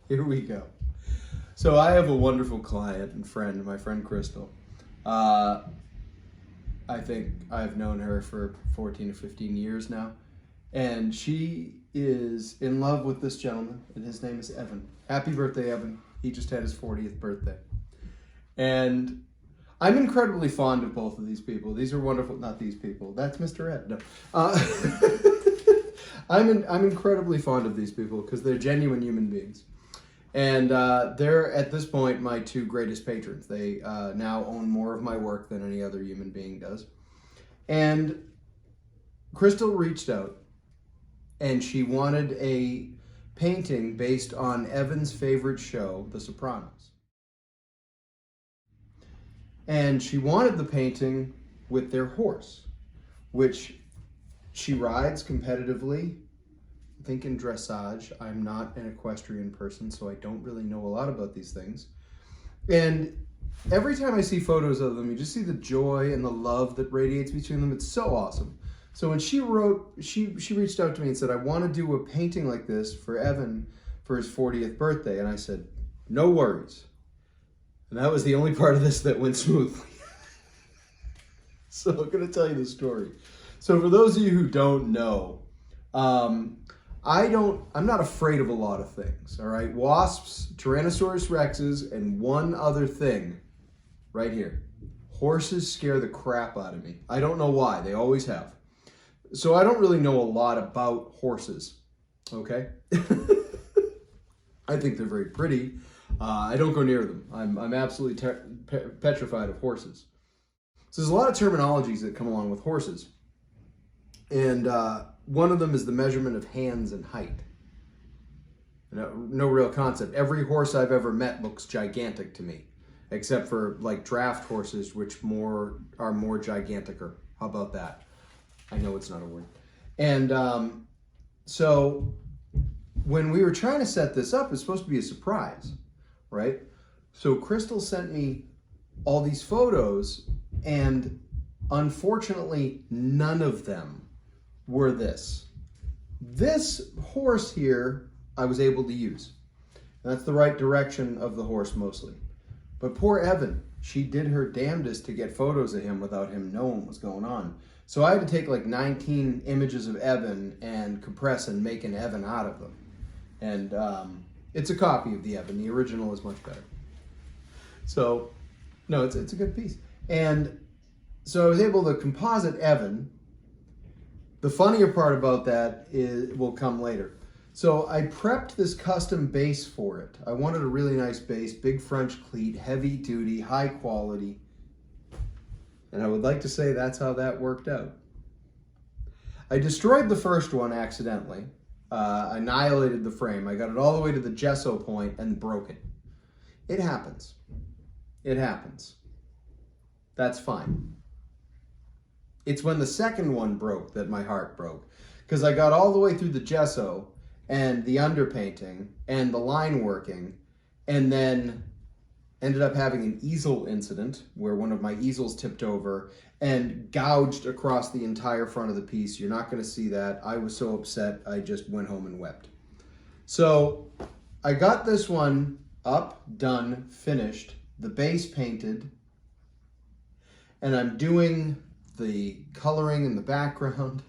Here we go. So I have a wonderful client and friend, my friend Crystal. I think I've known her for 14 or 15 years now. And she is in love with this gentleman, and his name is Evan. Happy birthday, Evan. He just had his 40th birthday. And I'm incredibly fond of both of these people. These are wonderful, not these people. That's Mr. Ed. No. I'm incredibly fond of these people because they're genuine human beings. And they're, at this point, my two greatest patrons. They now own more of my work than any other human being does. And Crystal reached out, and she wanted a painting based on Evan's favorite show, The Sopranos. And she wanted the painting with their horse, which she rides competitively, I think in dressage. I'm not an equestrian person, so I don't really know a lot about these things. And every time I see photos of them, you just see the joy and the love that radiates between them. It's so awesome. So when she reached out to me and said, I want to do a painting like this for Evan for his 40th birthday. And I said, no worries. And that was the only part of this that went smoothly. So I'm going to tell you the story. So for those of you who don't know, I'm not afraid of a lot of things, all right? Wasps, Tyrannosaurus rexes, and one other thing right here. Horses scare the crap out of me. I don't know why, they always have. So I don't really know a lot about horses, okay? I think they're very pretty. I don't go near them. I'm absolutely petrified of horses. So there's a lot of terminologies that come along with horses. And one of them is the measurement of hands and height. No real concept. Every horse I've ever met looks gigantic to me, except for like draft horses, which are more giganticer. How about that? I know it's not a word. And so when we were trying to set this up, it's supposed to be a surprise, right? So Crystal sent me all these photos, and unfortunately, none of them were this. This horse here, I was able to use. That's the right direction of the horse mostly. But poor Evan, she did her damnedest to get photos of him without him knowing what was going on. So I had to take like 19 images of Evan and compress and make an Evan out of them. And it's a copy of the Evan. The original is much better. So, no, it's a good piece. And so I was able to composite Evan. The funnier part about that will come later. So I prepped this custom base for it. I wanted a really nice base, big French cleat, heavy duty, high quality. And I would like to say that's how that worked out. I destroyed the first one accidentally. Annihilated the frame. I got it all the way to the gesso point and broke it. It happens. It happens. That's fine. It's when the second one broke that my heart broke. Because I got all the way through the gesso and the underpainting and the line working, and then ended up having an easel incident where one of my easels tipped over and gouged across the entire front of the piece. You're not going to see that. I was so upset, I just went home and wept. So I got this one up, done, finished, the base painted, and I'm doing the coloring in the background.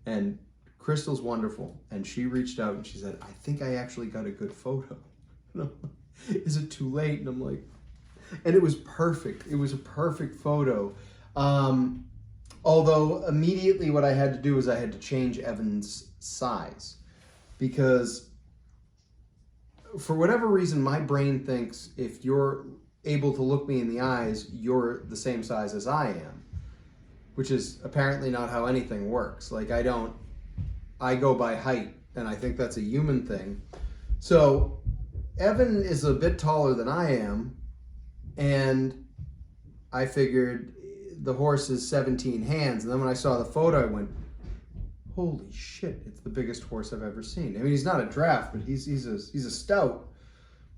And Crystal's wonderful, and she reached out and she said, I think I actually got a good photo. And I'm like, is it too late? And I'm like, and it was perfect. It was a perfect photo. Although immediately what I had to do is I had to change Evan's size, because for whatever reason, my brain thinks if you're able to look me in the eyes, you're the same size as I am, which is apparently not how anything works. Like I go by height, and I think that's a human thing. So Evan is a bit taller than I am, and I figured the horse is 17 hands. And then when I saw the photo, I went, holy shit, it's the biggest horse I've ever seen. I mean, he's not a draft, but he's a stout.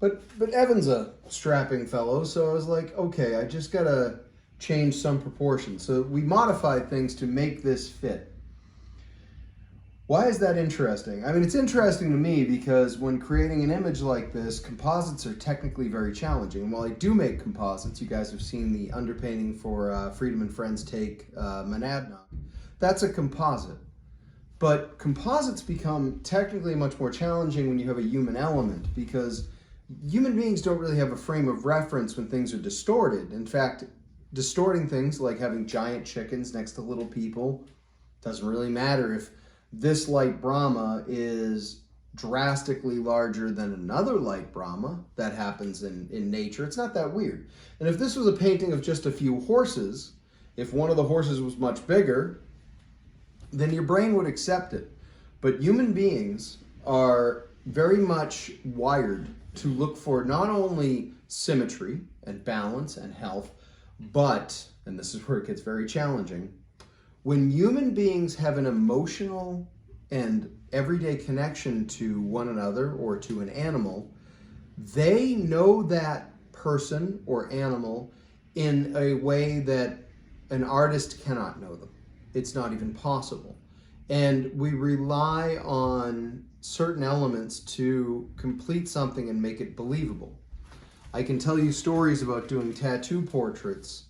But Evan's a strapping fellow, so I was like, okay, I just gotta change some proportions. So we modified things to make this fit. Why is that interesting? I mean, it's interesting to me because when creating an image like this, composites are technically very challenging. And while I do make composites, you guys have seen the underpainting for Freedom and Friends Take Monadnock. That's a composite. But composites become technically much more challenging when you have a human element, because human beings don't really have a frame of reference when things are distorted. In fact, distorting things like having giant chickens next to little people doesn't really matter if this light Brahma is drastically larger than another light Brahma. That happens in nature. It's not that weird. And if this was a painting of just a few horses, if one of the horses was much bigger, then your brain would accept it. But human beings are very much wired to look for not only symmetry and balance and health, but, and this is where it gets very challenging, when human beings have an emotional and everyday connection to one another or to an animal, they know that person or animal in a way that an artist cannot know them. It's not even possible. And we rely on certain elements to complete something and make it believable. I can tell you stories about doing tattoo portraits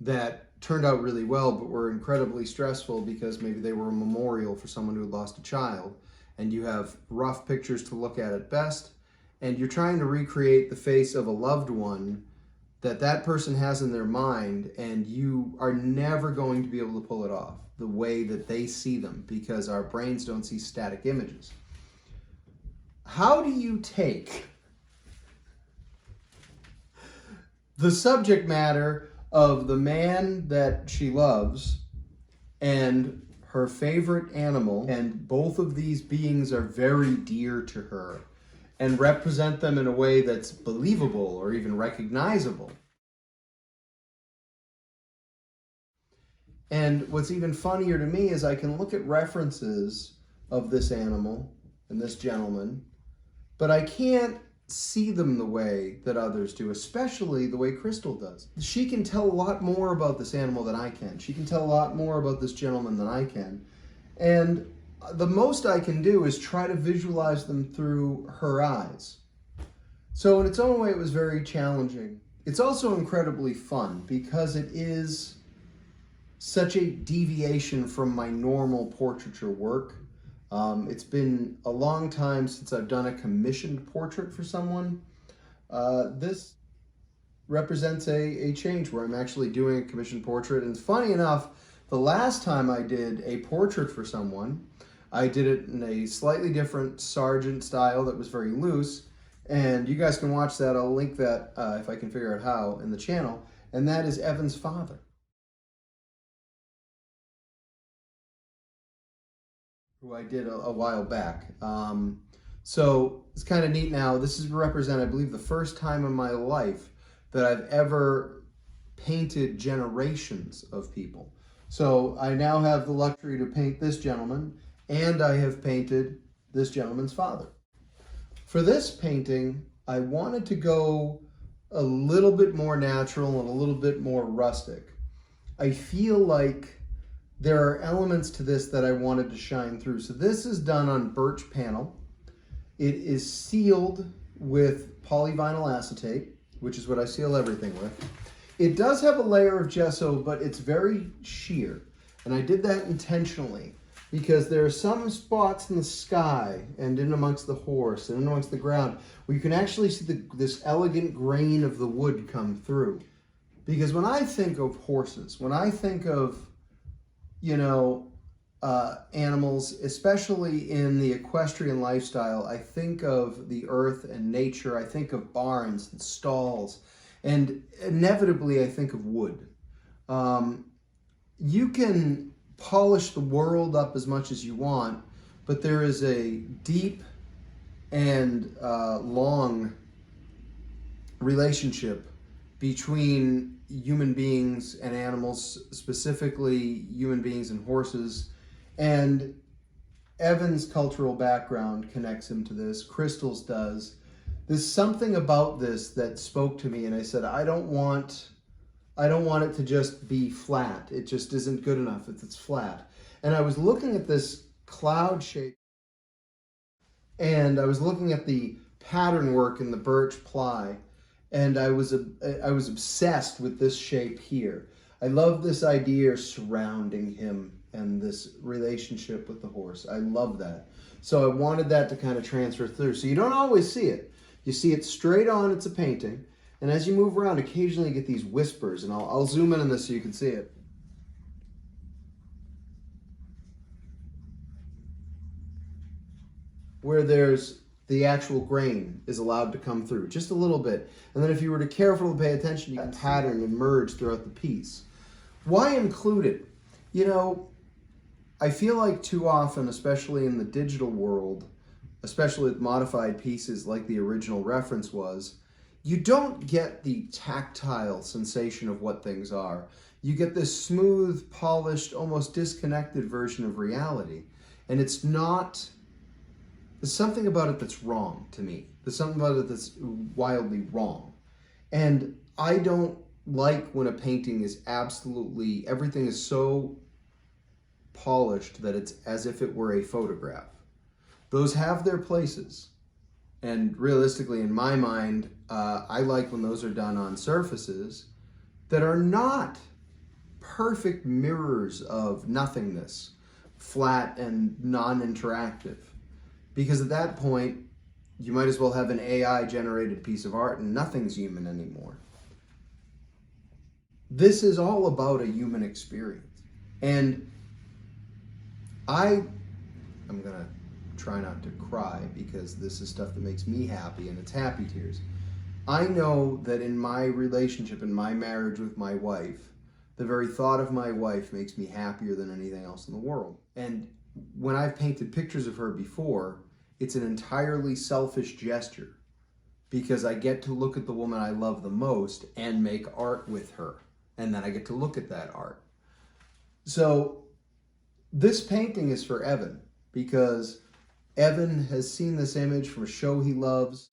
that turned out really well, but were incredibly stressful because maybe they were a memorial for someone who had lost a child, and you have rough pictures to look at best, and you're trying to recreate the face of a loved one that that person has in their mind, and you are never going to be able to pull it off the way that they see them, because our brains don't see static images. How do you take the subject matter of the man that she loves and her favorite animal, and both of these beings are very dear to her, and represent them in a way that's believable or even recognizable? And what's even funnier to me is I can look at references of this animal and this gentleman, but I can't see them the way that others do, especially the way Crystal does. She can tell a lot more about this animal than I can. She can tell a lot more about this gentleman than I can. And the most I can do is try to visualize them through her eyes. So in its own way, it was very challenging. It's also incredibly fun because it is such a deviation from my normal portraiture work. It's been a long time since I've done a commissioned portrait for someone. This represents a change where I'm actually doing a commissioned portrait. And funny enough, the last time I did a portrait for someone, I did it in a slightly different Sargent style that was very loose. And you guys can watch that. I'll link that, if I can figure out how, in the channel. And that is Evan's father, who I did a while back. So it's kind of neat now. This is represent, I believe, the first time in my life that I've ever painted generations of people. So I now have the luxury to paint this gentleman, and I have painted this gentleman's father. For this painting, I wanted to go a little bit more natural and a little bit more rustic. I feel like there are elements to this that I wanted to shine through. So this is done on birch panel. It is sealed with polyvinyl acetate, which is what I seal everything with. It does have a layer of gesso, but it's very sheer. And I did that intentionally because there are some spots in the sky and in amongst the horse and in amongst the ground where you can actually see this elegant grain of the wood come through. Because when I think of horses, when I think of, you know, animals, especially in the equestrian lifestyle, I think of the earth and nature. I think of barns and stalls, and inevitably I think of wood. You can polish the world up as much as you want, but there is a deep and long relationship between human beings and animals, specifically human beings and horses. And Evan's cultural background connects him to this. Crystal's does. There's something about this that spoke to me, and I said, I don't want it to just be flat. It just isn't good enough if it's flat. And I was looking at this cloud shape. And I was looking at the pattern work in the birch ply, and I was obsessed with this shape here. I love this idea surrounding him and this relationship with the horse. I love that. So I wanted that to kind of transfer through. So you don't always see it. You see it straight on, it's a painting. And as you move around, occasionally you get these whispers, and I'll zoom in on this so you can see it. Where there's the actual grain is allowed to come through, just a little bit. And then if you were to carefully pay attention, you can pattern emerge throughout the piece. Why include it? You know, I feel like too often, especially in the digital world, especially with modified pieces like the original reference was, you don't get the tactile sensation of what things are. You get this smooth, polished, almost disconnected version of reality. And it's not... There's something about it that's wrong to me. There's something about it that's wildly wrong. And I don't like when a painting is absolutely, everything is so polished that it's as if it were a photograph. Those have their places. And realistically, in my mind, I like when those are done on surfaces that are not perfect mirrors of nothingness, flat and non-interactive. Because at that point, you might as well have an AI-generated piece of art and nothing's human anymore. This is all about a human experience. And I'm gonna try not to cry because this is stuff that makes me happy and it's happy tears. I know that in my relationship, in my marriage with my wife, the very thought of my wife makes me happier than anything else in the world. And when I've painted pictures of her before, it's an entirely selfish gesture because I get to look at the woman I love the most and make art with her. And then I get to look at that art. So this painting is for Evan because Evan has seen this image from a show he loves.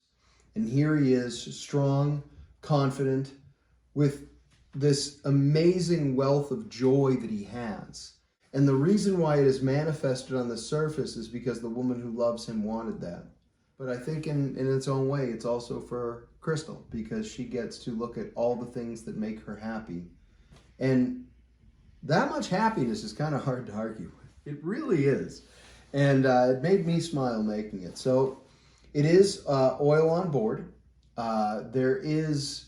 And here he is, strong, confident, with this amazing wealth of joy that he has. And the reason why it is manifested on the surface is because the woman who loves him wanted that. But I think in its own way, it's also for Crystal because she gets to look at all the things that make her happy. And that much happiness is kind of hard to argue with. It really is. And it made me smile making it. So it is oil on board. There is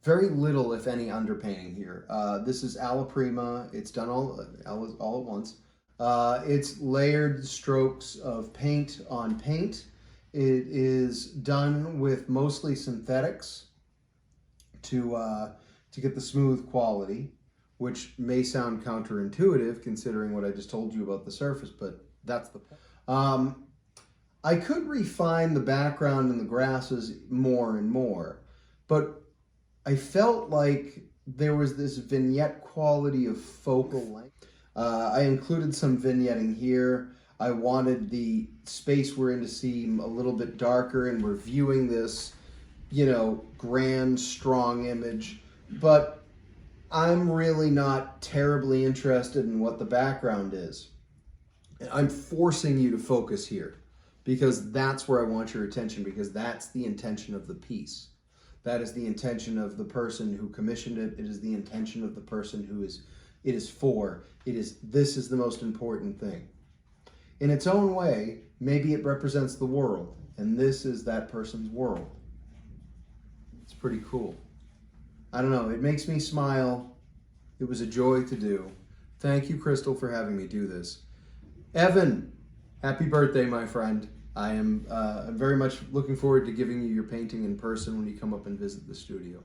very little, if any, underpainting here. This is alla prima. It's done all at once. It's layered strokes of paint on paint. It is done with mostly synthetics to get the smooth quality, which may sound counterintuitive considering what I just told you about the surface, but that's the point. I could refine the background and the grasses more and more, but I felt like there was this vignette quality of focal length. I included some vignetting here. I wanted the space we're in to seem a little bit darker, and we're viewing this, you know, grand, strong image. But I'm really not terribly interested in what the background is. I'm forcing you to focus here because that's where I want your attention, because that's the intention of the piece. That is the intention of the person who commissioned it. It is the intention of the person who it is for. This is the most important thing. In its own way, maybe it represents the world, and this is that person's world. It's pretty cool. I don't know, it makes me smile. It was a joy to do. Thank you, Crystal, for having me do this. Evan, happy birthday, my friend. I'm very much looking forward to giving you your painting in person when you come up and visit the studio.